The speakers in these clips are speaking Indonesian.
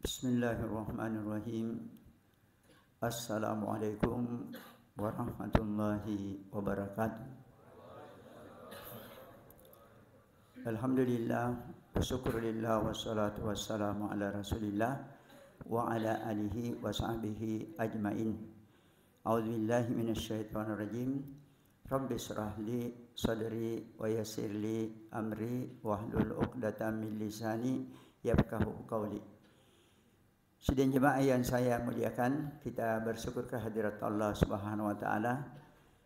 Bismillahirrahmanirrahim. Assalamualaikum warahmatullahi wabarakatuh. Alhamdulillah, syukurillah, wassalatu wassalamu ala rasulillah wa ala alihi wa sahbihi ajmain. A'udzubillahi minasyaitonir rajim. Rabbi shrah li sadri wa yassir li amri wahlul 'uqdatam min lisani yafqahu qawli. Sidang jemaah yang saya muliakan, kita bersyukur kehadirat Allah Subhanahu wa taala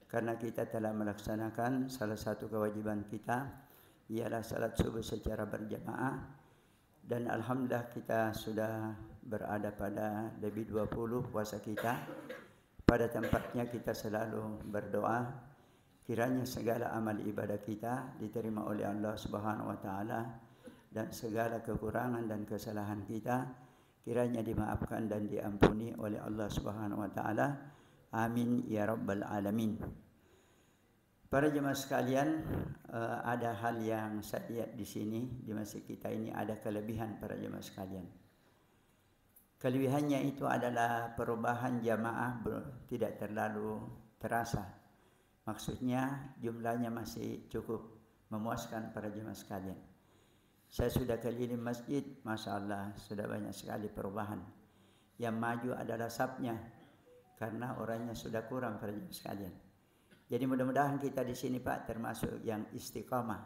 karena kita telah melaksanakan salah satu kewajiban kita, ialah salat subuh secara berjamaah, dan alhamdulillah kita sudah berada pada lebih 20 puasa kita. Pada tempatnya kita selalu berdoa kiranya segala amal ibadah kita diterima oleh Allah Subhanahu wa taala dan segala kekurangan dan kesalahan kita kiranya dimaafkan dan diampuni oleh Allah Subhanahu wa taala. Amin ya rabbal alamin. Para jemaah sekalian, ada hal yang saya lihat di sini di masjid kita ini, ada kelebihan para jemaah sekalian. Kelebihannya itu adalah perubahan jamaah tidak terlalu terasa. Maksudnya jumlahnya masih cukup memuaskan para jemaah sekalian. Saya sudah keliling masjid, Masya Allah, sudah banyak sekali perubahan. Yang maju adalah safnya, karena orangnya sudah kurang para jemaah sekalian. Jadi mudah-mudahan kita di sini Pak termasuk yang istiqamah.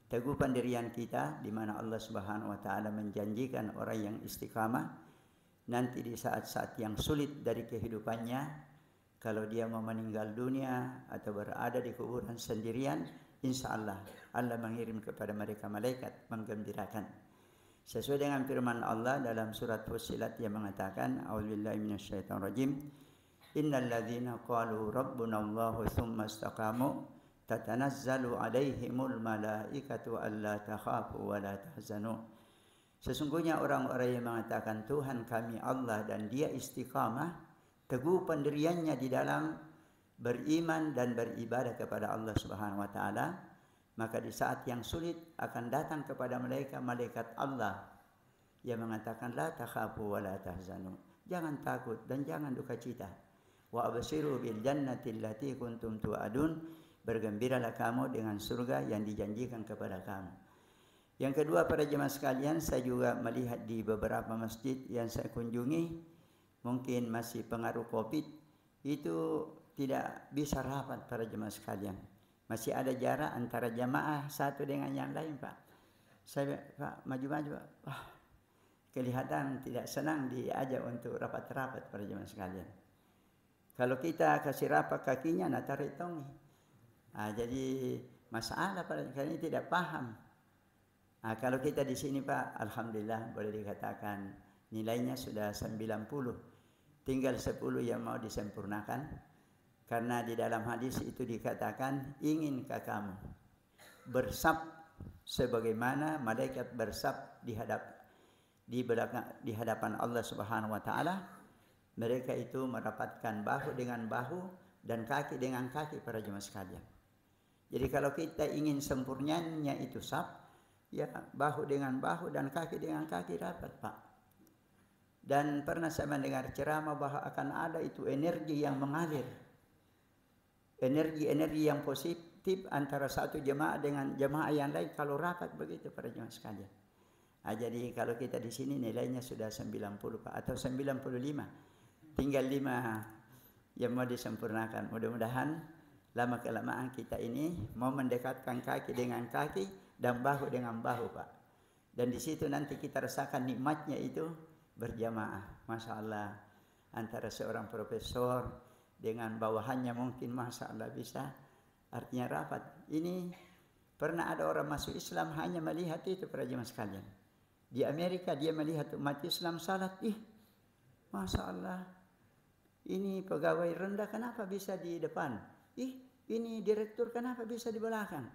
Teguh pendirian kita, di mana Allah Subhanahu wa taala menjanjikan orang yang istiqamah nanti di saat-saat yang sulit dari kehidupannya, kalau dia mau meninggal dunia atau berada di kuburan sendirian, insya Allah mengirim kepada mereka malaikat menggembirakan. Sesuai dengan firman Allah dalam surat Fussilat yang mengatakan, A'udzubillahi minasyaitonirrajim, innal ladzina qalu rabbunallahu tsumma istaqamu tatanazzalu alaihimul malaikatu alla takhafu wa la tahzanu. Sesungguhnya orang-orang yang mengatakan Tuhan kami Allah dan dia istiqamah, teguh pendiriannya di dalam beriman dan beribadah kepada Allah Subhanahu wa taala, maka di saat yang sulit akan datang kepada malaikat Allah yang mengatakan la takhafu wa la tahzanu. Jangan takut dan jangan duka cita. Wa abshiru bil jannati allati kuntum tu'adun. Bergembiralah kamu dengan surga yang dijanjikan kepada kamu. Yang kedua para jemaah sekalian, saya juga melihat di beberapa masjid yang saya kunjungi, mungkin masih pengaruh Covid, itu tidak bisa rapat para jemaah sekalian. Masih ada jarak antara jamaah satu dengan yang lain Pak. Saya Pak maju-maju, kelihatan tidak senang diajak untuk rapat-rapat para jemaah sekalian. Kalau kita kasih rapat kakinya, tarik tongi. Jadi masalah para jemaah sekalian tidak paham. Kalau kita di sini Pak, alhamdulillah boleh dikatakan nilainya sudah 90. Tinggal 10 yang mau disempurnakan. Karena di dalam hadis itu dikatakan, inginkah kamu bersab sebagaimana malaikat bersab di hadapan Allah Subhanahu wa taala? Mereka itu merapatkan bahu dengan bahu dan kaki dengan kaki para jemaah sekalian. Jadi kalau kita ingin sempurnanya itu sab, ya bahu dengan bahu dan kaki dengan kaki rapat Pak. Dan pernah saya mendengar ceramah bahwa akan ada itu energi yang mengalir. Energi yang positif antara satu jemaah dengan jemaah yang lain kalau rapat begitu para jemaah sekalian. Jadi kalau kita di sini nilainya sudah 90 Pak, atau 95. Tinggal 5 yang mau disempurnakan. Mudah-mudahan lama kelamaan kita ini mau mendekatkan kaki dengan kaki dan bahu dengan bahu Pak. Dan di situ nanti kita rasakan nikmatnya itu berjamaah. Masya Allah, antara seorang profesor dengan bawahannya mungkin Masya Allah bisa, artinya rapat. Ini pernah ada orang masuk Islam hanya melihat itu para jemaah sekalian. Di Amerika dia melihat umat Islam salat, Masya Allah, ini pegawai rendah kenapa bisa di depan? Ini direktur kenapa bisa di belakang?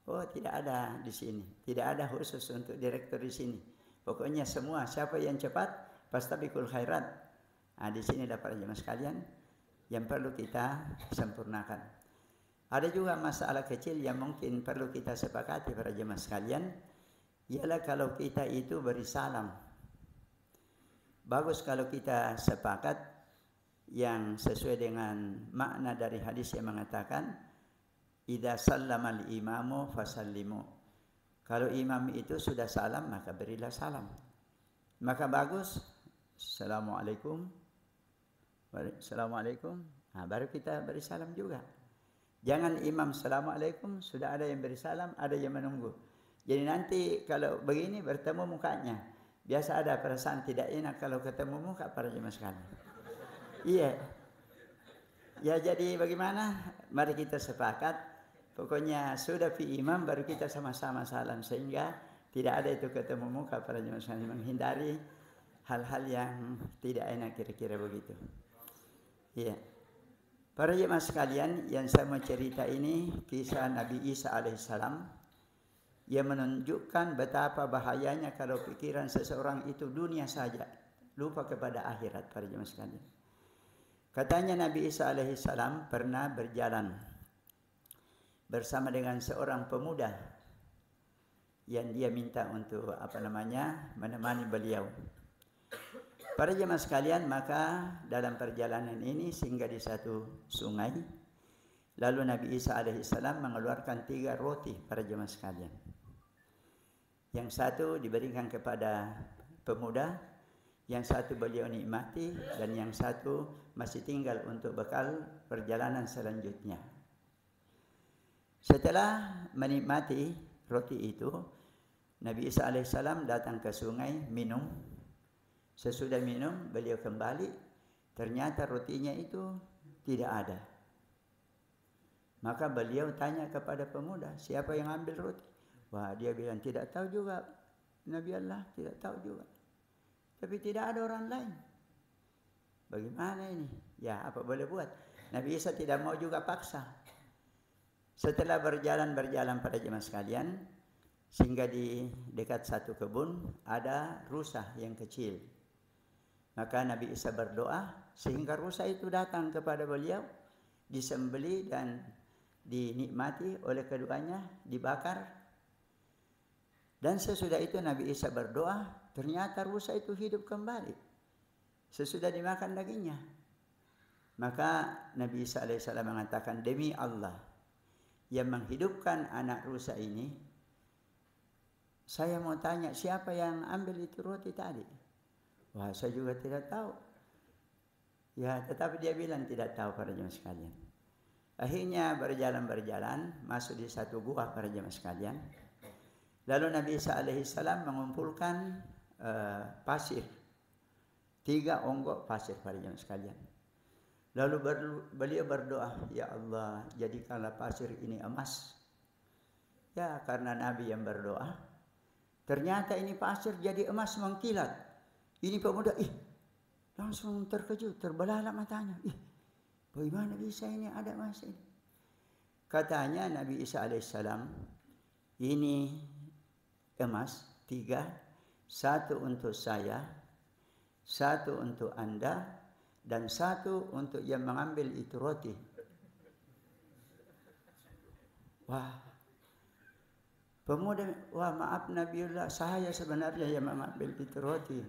Oh, tidak ada di sini, tidak ada khusus untuk direktur di sini. Pokoknya semua siapa yang cepat fastabiqul khairat. Di sini dapat jemaah sekalian yang perlu kita sempurnakan. Ada juga masalah kecil yang mungkin perlu kita sepakati para jemaah sekalian, ialah kalau kita itu beri salam. bagus kalau kita sepakat yang sesuai dengan makna dari hadis yang mengatakan idza sallamal imamu fasallimu. Kalau imam itu sudah salam maka berilah salam. Maka bagus assalamualaikum. Assalamualaikum. Nah, baru kita beri salam juga. Jangan imam assalamualaikum sudah ada yang beri salam, ada yang menunggu. Jadi nanti kalau begini bertemu mukanya. Biasa ada perasaan tidak enak kalau ketemu muka para jemaah sekalian. Iya. Ya jadi bagaimana? Mari kita sepakat. Pokoknya sudah fi imam baru kita sama-sama salam sehingga tidak ada itu ketemu muka para jemaah sekalian, menghindari hal-hal yang tidak enak kira-kira begitu. Iya. Para jemaah sekalian, yang saya mau cerita ini kisah Nabi Isa alaihissalam yang menunjukkan betapa bahayanya kalau pikiran seseorang itu dunia saja, lupa kepada akhirat para jemaah sekalian. Katanya Nabi Isa alaihissalam pernah berjalan bersama dengan seorang pemuda yang dia minta untuk menemani beliau. Para jemaah sekalian, maka dalam perjalanan ini singgah di satu sungai. Lalu Nabi Isa alaihissalam mengeluarkan 3 roti para jemaah sekalian. Yang satu diberikan kepada pemuda, yang satu beliau nikmati, dan yang satu masih tinggal untuk bekal perjalanan selanjutnya. Setelah menikmati roti itu, Nabi Isa alaihissalam datang ke sungai minum. Sesudah minum, beliau kembali, ternyata rotinya itu tidak ada. Maka beliau tanya kepada pemuda, siapa yang ambil roti? Wah, dia bilang tidak tahu juga. Nabi Allah tidak tahu juga. Tapi tidak ada orang lain. Bagaimana ini? Ya, apa boleh buat? Nabi Isa tidak mau juga paksa. Setelah berjalan pada jemaah sekalian, sehingga di dekat satu kebun ada rusa yang kecil. Maka Nabi Isa berdoa sehingga rusa itu datang kepada beliau, disembelih dan dinikmati oleh keduanya, dibakar. Dan sesudah itu Nabi Isa berdoa, ternyata rusa itu hidup kembali sesudah dimakan dagingnya. Maka Nabi Isa alaihissalam mengatakan, demi Allah yang menghidupkan anak rusa ini, saya mau tanya siapa yang ambil itu roti tadi? Wah, saya juga tidak tahu. Ya, tetapi dia bilang tidak tahu para jemaah sekalian. Akhirnya berjalan masuk di satu gua para jemaah sekalian. Lalu Nabi Isa alaihissalam mengumpulkan pasir, 3 onggok pasir para jemaah sekalian. Lalu beliau berdoa, ya Allah, jadikanlah pasir ini emas. Ya, karena Nabi yang berdoa, ternyata ini pasir jadi emas mengkilat. Ini pemuda, langsung terkejut, terbelalak matanya. Bagaimana bisa ini ada emas ini? Katanya Nabi Isa alaihissalam, ini emas 3, 1 untuk saya, 1 untuk Anda, dan 1 untuk yang mengambil itu roti. Wah, pemuda, wah maaf Nabiullah, saya sebenarnya yang mengambil itu roti.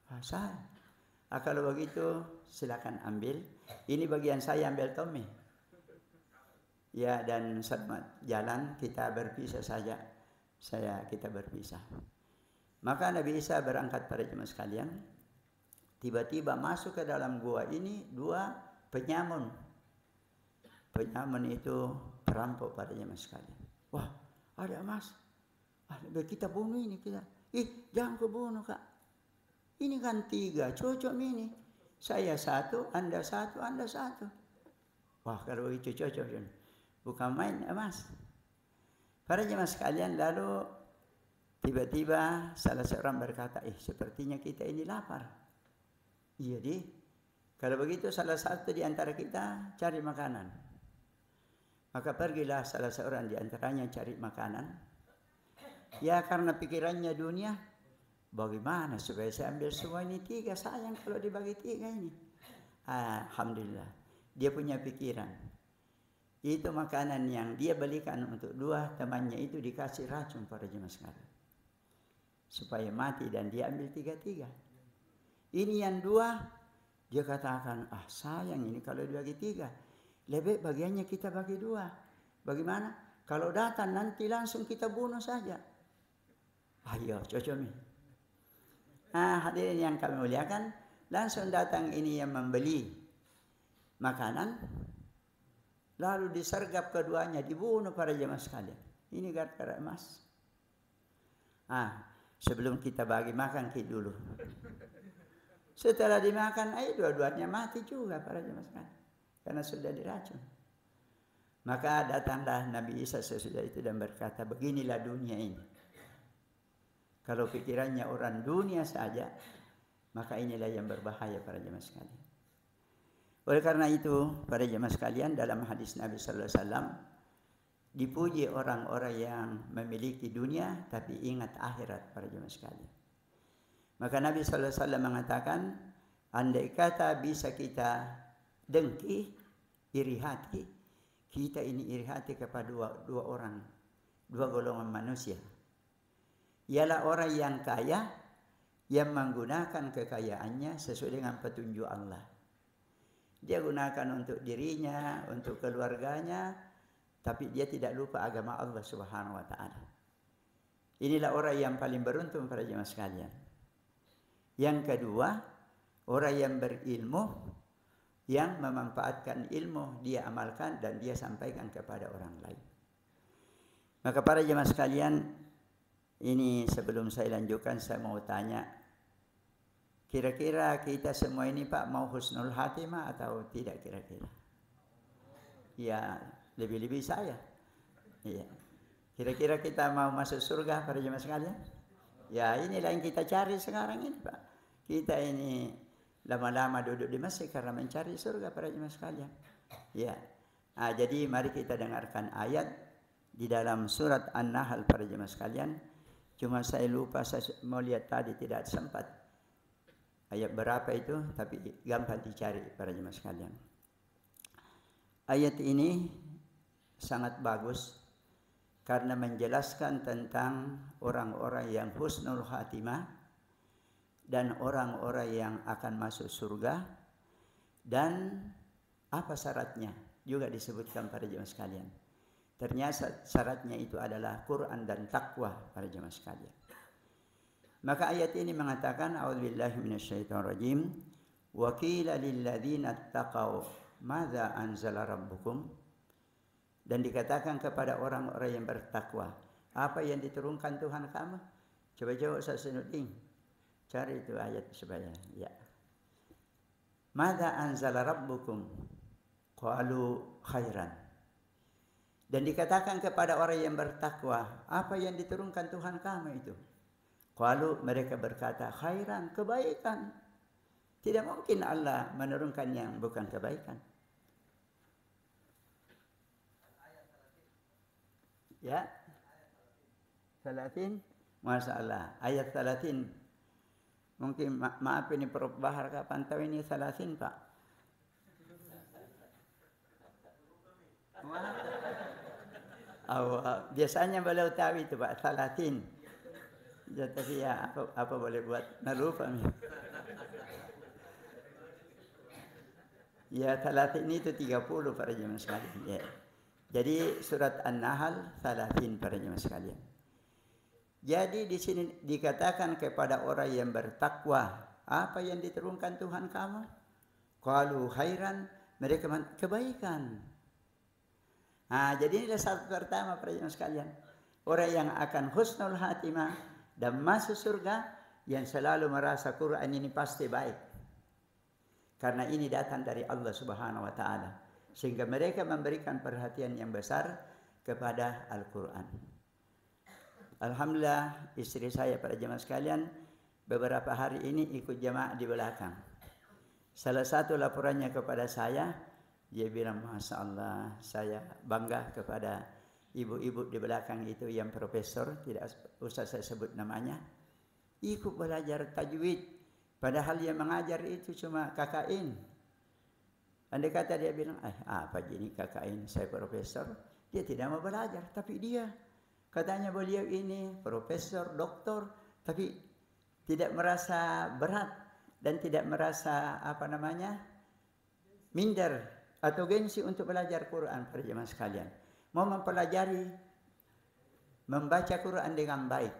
Wah, saya. Kalau begitu silakan ambil. Ini bagian saya, ambil Tommy. Ya, dan selamat jalan, kita berpisah saja. Kita berpisah. Maka Nabi Isa berangkat pada jemaah sekalian. Tiba-tiba masuk ke dalam gua ini 2 penyamun. Penyamun itu perampok pada jemaah sekalian. Wah, ada emas. Kita bunuh ini kita. Jangan kebunuh Kak. Ini kan 3, cocok ini. Saya 1, Anda 1, Anda 1. Wah, kalau itu cocok. Bukan main emas. Para jemaah sekalian, lalu tiba-tiba salah seorang berkata, sepertinya kita ini lapar. Iya kalau begitu salah satu di antara kita cari makanan. Maka pergilah salah seorang di antaranya cari makanan. Ya, karena pikirannya dunia, bagaimana supaya saya ambil semua ini 3, sayang kalau dibagi 3 ini. Alhamdulillah, dia punya pikiran. Itu makanan yang dia belikan untuk 2 temannya itu dikasih racun pada jemaah sekalian. supaya mati dan dia ambil 3-3. Ini yang 2, dia katakan, sayang ini kalau dibagi 3. Lebih bagiannya kita bagi 2. Bagaimana? Kalau datang nanti langsung kita bunuh saja. Ayo, cocok nih. Hadirin yang kami muliakan, langsung datang ini yang membeli makanan, lalu disergap keduanya, dibunuh para jemaah sekalian. Ini gara-gara emas. Sebelum kita bagi makan kita dulu. Setelah dimakan, dua-duanya mati juga para jemaah sekalian, karena sudah diracun. Maka datanglah Nabi Isa sesudah itu dan berkata, beginilah dunia ini. Kalau pikirannya orang dunia saja, maka inilah yang berbahaya para jemaah sekalian. Oleh karena itu, para jemaah sekalian, dalam hadis Nabi sallallahu alaihi wasallam dipuji orang-orang yang memiliki dunia tapi ingat akhirat para jemaah sekalian. Maka Nabi sallallahu alaihi wasallam mengatakan, andai kata bisa kita dengki, iri hati, kita ini iri hati kepada dua golongan manusia. Ialah orang yang kaya yang menggunakan kekayaannya sesuai dengan petunjuk Allah. Dia gunakan untuk dirinya, untuk keluarganya, tapi dia tidak lupa agama Allah Subhanahu wa taala. Inilah orang yang paling beruntung para jemaah sekalian. Yang kedua, orang yang berilmu, yang memanfaatkan ilmu, dia amalkan dan dia sampaikan kepada orang lain. Maka para jemaah sekalian, ini sebelum saya lanjutkan, saya mau tanya, kira-kira kita semua ini Pak mau husnul khatimah atau tidak kira-kira? Ya, lebih-lebih saya. Iya. Kira-kira kita mau masuk surga para jemaah sekalian? Ya, inilah yang kita cari sekarang ini Pak. Kita ini lama-lama duduk di masjid karena mencari surga para jemaah sekalian. Ya. Jadi mari kita dengarkan ayat di dalam surat An-Nahl para jemaah sekalian. Cuma saya lupa, saya mau lihat tadi tidak sempat. Ayat berapa itu, tapi gampang dicari para jemaah sekalian. Ayat ini sangat bagus karena menjelaskan tentang orang-orang yang husnul khatimah dan orang-orang yang akan masuk surga dan apa syaratnya juga disebutkan para jemaah sekalian. Ternyata syaratnya itu adalah Quran dan takwa para jemaah sekalian. Maka ayat ini mengatakan, a'udzubillahi minasyaitonirrajim, wa qila lil ladzina taqaw madza anzala rabbukum, dan dikatakan kepada orang-orang yang bertakwa, apa yang diturunkan Tuhan kamu? Coba Ustaz Sinuddin cari itu ayat supaya ya. Madza anzala rabbukum? Qalu khairan. Dan dikatakan kepada orang yang bertakwa, apa yang diturunkan Tuhan kamu itu? Qalu, mereka berkata, khairan, kebaikan. Tidak mungkin Allah menurunkan yang bukan kebaikan. Ya, 30, Masya Allah, ayat 30. Mungkin maaf ini Prof Bahar kapan tahu ini 30 Pak? Biasanya beliau tahu itu Pak, 30. Ya, tapi ya apa boleh buat, lupa nih. Ya 30 itu 30 para jemaah sekalian. Ya. Jadi surat An-Nahl 30 para jemaah sekalian. Jadi di sini dikatakan kepada orang yang bertakwa, apa yang diturunkan Tuhan kamu? Qalu khairan, mereka kebaikan. Jadi inilah syarat pertama para jemaah sekalian. Orang yang akan husnul khatimah dan masuk surga yang selalu merasa Quran ini pasti baik. Karena ini datang dari Allah Subhanahu wa taala. Sehingga mereka memberikan perhatian yang besar kepada Al-Quran. Alhamdulillah istri saya para jemaah sekalian beberapa hari ini ikut jamaah di belakang. Salah satu laporannya kepada saya, dia bilang, Masya Allah, saya bangga kepada ibu-ibu di belakang itu yang profesor, tidak usah saya sebut namanya, ikut belajar tajwid. Padahal yang mengajar itu cuma KKN. Andai kata dia bilang, apa ini KKN, saya profesor, dia tidak mau belajar. Tapi dia, katanya beliau ini profesor, doktor, tapi tidak merasa berat dan tidak merasa minder atau gengsi untuk belajar Quran para jemaah sekalian. Mau mempelajari membaca Quran dengan baik.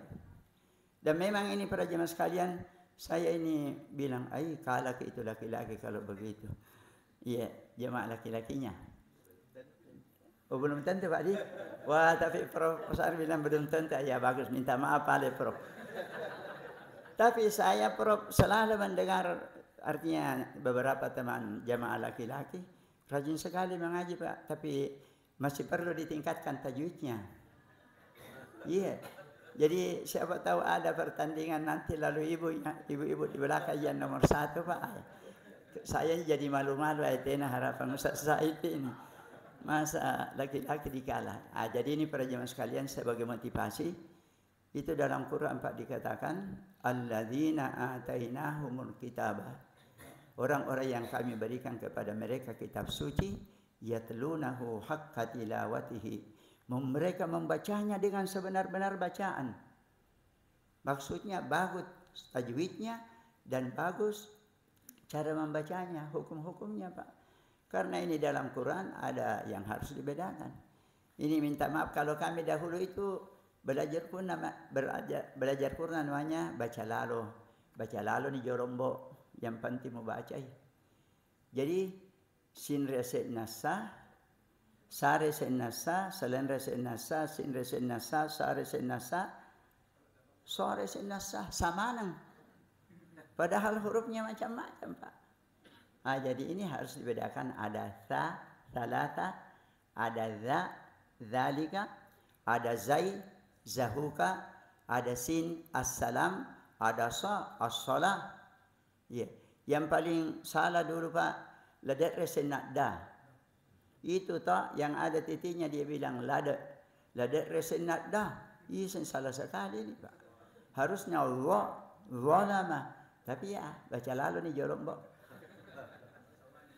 Dan memang ini para jemaah sekalian, saya ini bilang, kalah itu laki-laki kalau begitu. Iya, jemaah laki-lakinya. Oh, belum tentu Pak Di. Wah, tapi Prof Besar bilang belum tentu. Ya bagus, minta maaf Pak Prof. Tapi saya Prof selalu mendengar, artinya beberapa teman jemaah laki-laki rajin sekali mengaji Pak, tapi masih perlu ditingkatkan tajwidnya. Iya. Jadi siapa tahu ada pertandingan nanti lalu ibu-ibu di belakang yang nomor 1 Pak. Saya jadi malu-malu ayatena harapan Ustaz Said ini. Masa laki-laki dikalah. Jadi ini para jemaah sekalian sebagai motivasi. Itu dalam Quran Pak dikatakan alladzina atainahumul kitabah. Orang-orang yang kami berikan kepada mereka kitab suci yatlunahu haqqa tilawatihi. Mereka membacanya dengan sebenar-benar bacaan. Maksudnya bagus tajwidnya dan bagus cara membacanya, hukum-hukumnya Pak. Karena ini dalam Quran ada yang harus dibedakan. Ini minta maaf kalau kami dahulu itu belajar Quran namanya baca lalo. Baca lalo ni jorombo, yang penting mau baca. Jadi sin reset nasa, sa reset nasa, selen reset nasa, sin reset nasa, sa reset nasa, so reset nasa, sama nang. Padahal hurufnya macam-macam Pak. Jadi ini harus dibedakan, ada tha, thalata, ada za, zalika, ada zai, zahuka, ada sin, assalam, ada sa, as-salah. Yeah. Yang paling salah dulu Pak, ladat resenat dah. Itu tak yang ada titiknya dia bilang ladat resenat dah. Itu salah sekali ini Pak. Harusnya Allah, zalama. Tapi ya baca lalu nih jorok Mbak.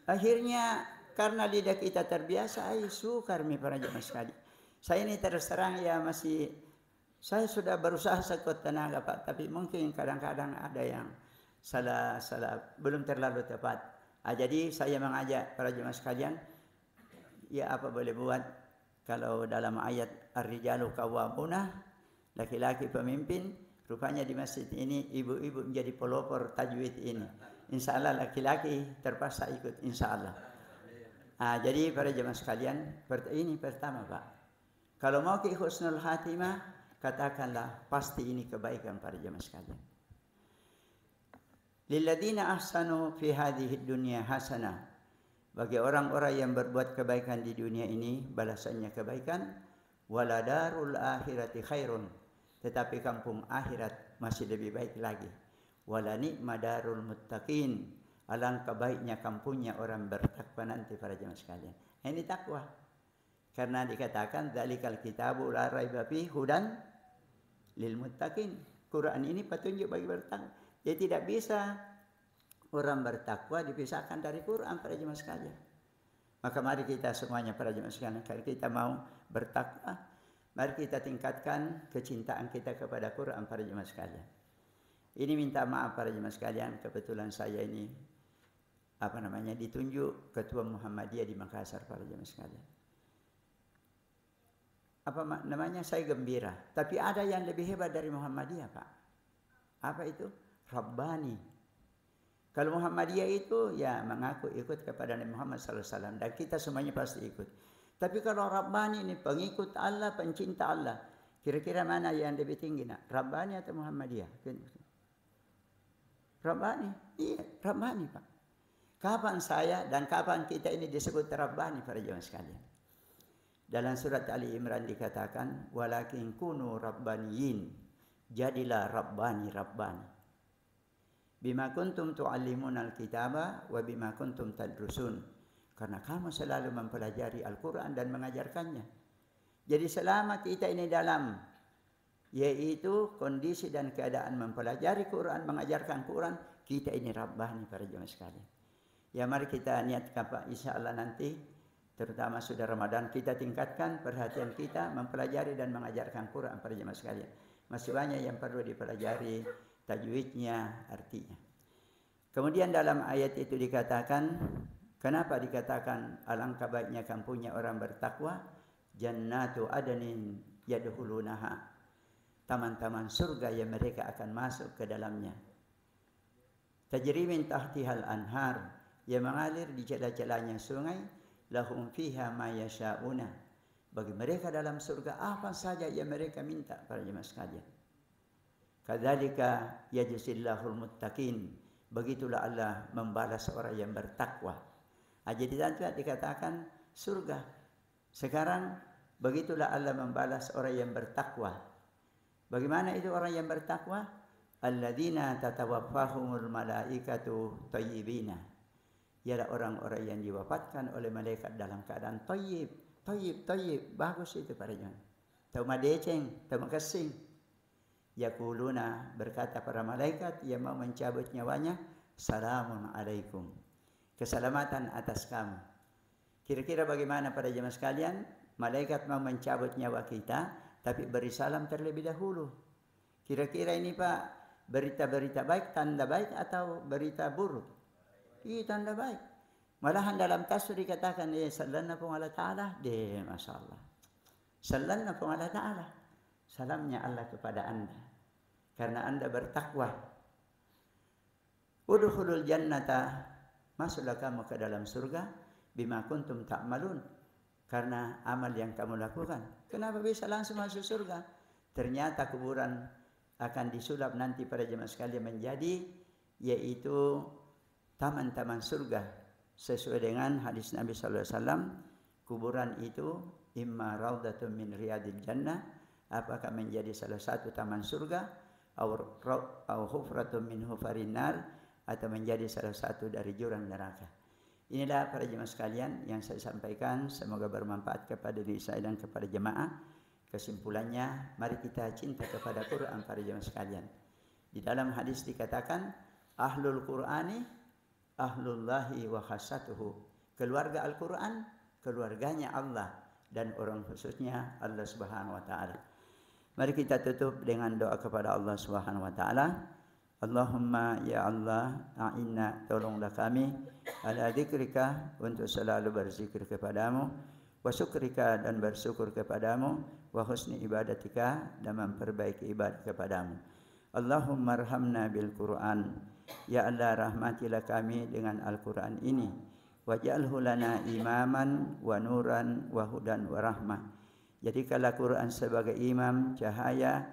Akhirnya karena lidah kita terbiasa, sukar mi para jemaah sekali. Saya ini terus terang ya saya sudah berusaha sekuat tenaga Pak, tapi mungkin kadang-kadang ada yang salah belum terlalu tepat. Jadi saya mengajak para jemaah sekalian, ya apa boleh buat kalau dalam ayat ar-rijalu qawwamuna, laki-laki pemimpin, rupanya di masjid ini ibu-ibu menjadi pelopor tajwid ini. Insya Allah laki-laki terpaksa ikut, insya Allah. Jadi para jemaah sekalian, ini pertama Pak. Kalau mau ke husnul khatimah, katakanlah pasti ini kebaikan para jemaah sekalian. Lilladzina ahsanu fi hadhihi dunya hasanah. Bagi orang-orang yang berbuat kebaikan di dunia ini, balasannya kebaikan. Waladarul akhirati khairun. Tetapi kampung akhirat masih lebih baik lagi. Wala ni'ma darul muttaqin. Alangkah baiknya kampungnya orang bertakwa nanti para jemaah sekalian. Ini takwa. Karena dikatakan dzalikal kitabu la raiba fihi hudan lil muttaqin. Quran ini petunjuk bagi bertakwa. Jadi tidak bisa orang bertakwa dipisahkan dari Quran para jemaah sekalian. Maka mari kita semuanya para jemaah sekalian, kalau kita mau bertakwa, mari kita tingkatkan kecintaan kita kepada Quran para jemaah sekalian. Ini minta maaf para jemaah sekalian, kebetulan saya ini ditunjuk ketua Muhammadiyah di Makassar para jemaah sekalian. Saya gembira, tapi ada yang lebih hebat dari Muhammadiyah Pak. Apa itu? Rabbani. Kalau Muhammadiyah itu ya mengaku ikut kepada Nabi Muhammad SAW dan kita semuanya pasti ikut. Tapi kalau Rabbani ini pengikut Allah, pencinta Allah, kira-kira mana yang lebih tinggi nak? Rabbani atau Muhammadiyah? Rabbani, iya Rabbani Pak. Kapan saya dan kapan kita ini disebut Rabbani para jemaah sekalian? Dalam surat Ali Imran dikatakan, walakin kunu rabbaniyin, jadilah Rabbani. Bima kuntum tu'allimuna al-kitaba wa bima kuntum tadrusun. Karena kamu selalu mempelajari Al-Quran dan mengajarkannya. Jadi selama kita ini dalam yaitu kondisi dan keadaan mempelajari Quran, mengajarkan Quran, kita ini Rabbani para jemaah sekalian. Ya mari kita niatkan Pak, insya Allah nanti terutama sudah Ramadan kita tingkatkan perhatian kita mempelajari dan mengajarkan Quran para jemaah sekalian. Masih banyak yang perlu dipelajari, tajwidnya, artinya. Kemudian dalam ayat itu dikatakan, kenapa dikatakan alangkah baiknya kampungnya orang bertakwa? Jannatu adnin yadkhulunaha. Taman-taman surga yang mereka akan masuk ke dalamnya. Tajri min tahtihal anhar, yang mengalir di celah-celahnya sungai, lahum fiha ma yasha'una. Bagi mereka dalam surga apa saja yang mereka minta, para jemaah sekalian. Kadzalika yajzillahul muttaqin. Begitulah Allah membalas orang yang bertakwa. Jadi nanti dikatakan surga. Sekarang begitulah Allah membalas orang yang bertakwa. Bagaimana itu orang yang bertakwa? Alladzina tatawaffahumul malaikatu thayyibina. Ialah orang-orang yang diwafatkan oleh malaikat dalam keadaan thayyib. Thayyib, bagus itu para jemaah. Tahu madeceng, tahu makasing. Yaquluna, berkata para malaikat yang mau mencabut nyawanya, salamun alaikum. Keselamatan atas kamu. Kira-kira bagaimana para jemaah sekalian? Malaikat mau mencabut nyawa kita, tapi beri salam terlebih dahulu. Kira-kira ini Pak, berita-berita baik, tanda baik atau berita buruk? Iya, tanda baik. Malahan dalam tafsir dikatakan, sallallahu ala ta'ala, Masya Allah. Sallallahu ala ta'ala. Salamnya Allah kepada Anda. Karena Anda bertakwa. Udkhulul jannata, masuklah kamu ke dalam surga, bima kuntum ta'malun. Karena amal yang kamu lakukan. Kenapa bisa langsung masuk surga? Ternyata kuburan akan disulap nanti pada jemaah sekalian menjadi, yaitu taman-taman surga. Sesuai dengan hadis Nabi SAW, kuburan itu imma raudatun min riyadil jannah, apakah menjadi salah satu taman surga, au hufratun min hufarin nar, atau menjadi salah satu dari jurang neraka. Inilah para jemaah sekalian yang saya sampaikan, semoga bermanfaat kepada diri saya dan kepada jemaah. Kesimpulannya, mari kita cinta kepada Quran para jemaah sekalian. Di dalam hadis dikatakan, ahlul Qur'ani ahlullahi wa khassatuhu. Keluarga Al-Quran, keluarganya Allah, dan orang khususnya Allah Subhanahu wa taala. Mari kita tutup dengan doa kepada Allah Subhanahu wa taala. Allahumma ya Allah, a'inna, tolonglah kami ala dzikrika, untuk selalu berzikir kepadamu, wa syukrika, dan bersyukur kepadamu, wa husni ibadatika, dan memperbaiki ibadah kepadamu. Allahumma arhamna bil Qur'an. Ya Allah, rahmatilah kami dengan Al-Quran ini. Waj'alhu lana imaman wa nuran wa hudan wa rahmah. Jadikanlah Quran sebagai imam, cahaya,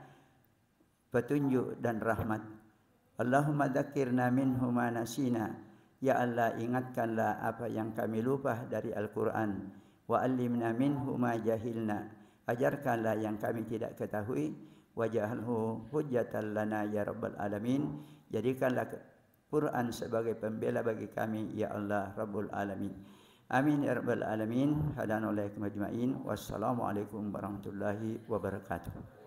petunjuk dan rahmat. Allahumma dzakirna minhu ma nasina. Ya Allah, ingatkanlah apa yang kami lupa dari Al-Quran. Wa allimna minhu ma jahilna. Ajarkanlah yang kami tidak ketahui. Waj'alhu hujjatan lana ya rabbal alamin. Jadikanlah Quran sebagai pembela bagi kami, ya Allah Rabbul Alamin. Amin ya Rabbal Alamin. Hadanallahu ajma'in. Wassalamualaikum warahmatullahi wabarakatuh.